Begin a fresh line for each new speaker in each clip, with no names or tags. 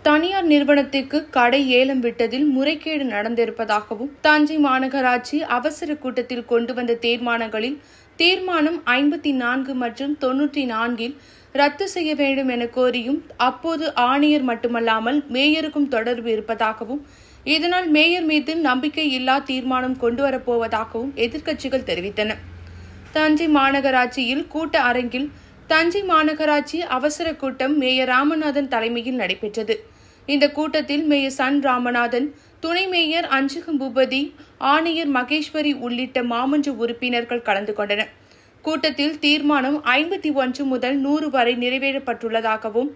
தனியார் நிறுவனத்திற்கு கடை ஏலம் விட்டதில் முறைகேடு நடந்திருப்பதாகவும் தஞ்சை மாநகராட்சி அவசர கூட்டத்தில் கொண்டு வந்த தீர்மானங்களில் தீர்மானம் 54 மற்றும் 94 ரத்து செய்ய வேண்டும் என கோரியும் அப்போது ஆணையர் மட்டுமல்லாமல் மேயருக்கும் தொடர்பு இருப்பதாகவும் இதனால் மேயர் மீது நம்பிக்கை இல்லா தீர்மானம் கொண்டுவரப்போவதாகவும் எதிர்க்கட்சிகள் தெரிவித்தன. தஞ்சை மாநகராட்சியில் கூட்ட அரங்கில் தஞ்சை மாநகராட்சி அவசர கூட்டம் மேயர் ராமநாதன் தலைமையில் நடைபெற்றது. இந்த கூட்டத்தில் மேயர் சன் ராமநாதன், துணை மேயர் அஞ்சுகம் பூபதி, ஆணையர் மகேஸ்வரி உள்ளிட்ட மாமன்ற உறுப்பினர்கள் கலந்து கொண்டனர். கூட்டத்தில் தீர்மானம் 51 முதல் 100 வரை நிறைவேற்றப்பட்டுள்ளதாகவும்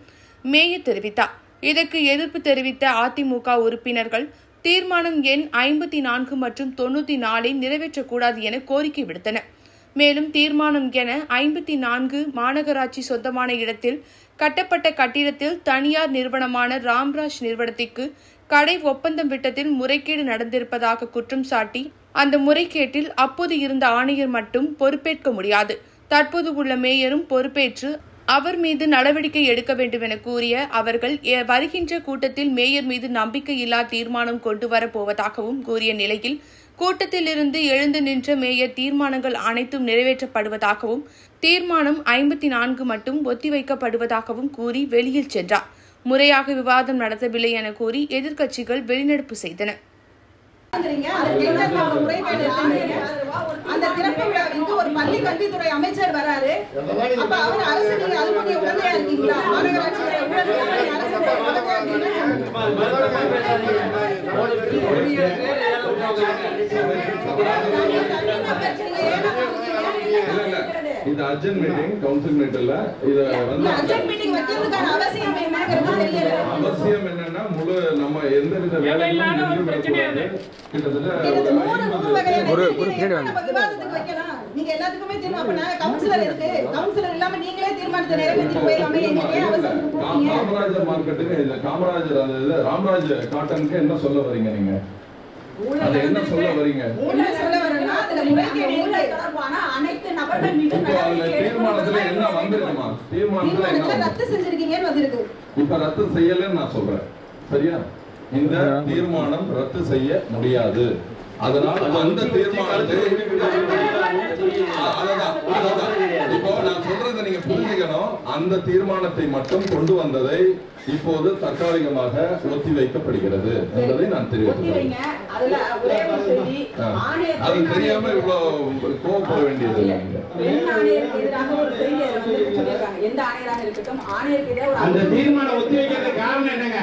மேயர் தெரிவித்தார். இதற்கு எதிர்ப்பு தெரிவித்த அதிமுக உறுப்பினர்கள் தீர்மானம் எண் 54 மற்றும் 94 நிறைவேற்றக்கூடாது என கோரிக்கை விடுத்தனர். மேலும் தீர்மானம் என 54 மாநகராட்சி சொந்தமான இடத்தில் கட்டப்பட்ட கட்டிடத்தில் தனியார் நிறுவனமான ராம்ராஜ் நிறுவனத்திற்கு கடை ஒப்பந்தம் விட்டதில் முறைகேடு நடந்திருப்பதாக குற்றம் சாட்டி அந்த முறைகேட்டில் அப்போது இருந்த ஆணையர் மட்டும் பொறுப்பேற்க முடியாது, தற்போது உள்ள மேயரும் பொறுப்பேற்று அவர் மீது நடவடிக்கை எடுக்க வேண்டும் என கூறிய அவர்கள் வருகின்ற கூட்டத்தில் மேயர் மீது நம்பிக்கையில்லா தீர்மானம் கொண்டுவரப் போவதாகவும் கூறிய நிலையில் கூட்டத்தில் இருந்து எழுந்து நின்ற மேயர் தீர்மானங்கள் அனைத்தும் நிறைவேற்றப்படுவதாகவும் தீர்மானம் 54 மட்டும் ஒத்திவைக்கப்படுவதாகவும் கூறி வெளியில் சென்றார். முறையாக விவாதம் நடத்தவில்லை என கூறி எதிர்க்கட்சிகள் வெளிநடப்பு செய்தன.
அந்த திறப்பு விழாவிற்கு ஒரு பள்ளி கல்வித்துறை அமைச்சர் வராரு. அப்ப அவர் அரசு நீங்க அதுக்கு உடனடியா இருக்கீங்களா? மாநகராட்சி
இது அர்ஜென்ட் மீட்டிங், கவுன்சில் மீட்டிங்ல இது வந்து
அர்ஜென்ட் மீட்டிங் வைக்கிறதுக்கான அவசியம் என்னங்கிறது தெரியல.
அவசியம் என்னன்னா முழு நம்ம எந்த வித வேலையும் கிட்டத்தட்ட
விவாதத்துக்கு வைக்கலாம். நீங்க எல்லாத்துக்குமே தீர்மானம் கவுன்சிலர் இருக்கு, கவுன்சிலர் இல்லாம நீங்களே தீர்மானத்தை நிறைவேற்றி போயிடலாமே.
காமராஜர் மார்க்கெட்டுக்கு இல்ல காமராஜர் அந்த ராம்ராஜ் காட்டனுக்கு என்ன சொல்ல வரீங்க? நீங்க அது என்ன சொல்ல வரீங்க? தீர்மானத்துல என்ன வந்திருக்குமா? தீர்மானத்துல
ரத்து செஞ்சிருக்கீங்கன்னு வந்திருக்கு.
இப்ப ரத்து செய்யலன்னு நான் சொல்றேன், சரியா? இந்த தீர்மானம் ரத்து செய்ய முடியாது. அதனால் அந்த தீர்மானத்தை இப்போ நான் சொல்றதை நீங்க புரிஞ்சுக்கணும். அந்த தீர்மானத்தை மட்டும் கொண்டு வந்ததை இப்போது தற்காலிகமாக ஒத்தி வைக்கப்படுகிறது என்பதை நான் தெரிவிக்கிறேன். அது தெரியாம இவ்வளவு கோவப்பட வேண்டியது.
அந்த தீர்மானம் ஒத்தி வைக்கிறதுக்கு காரணம் என்னங்க?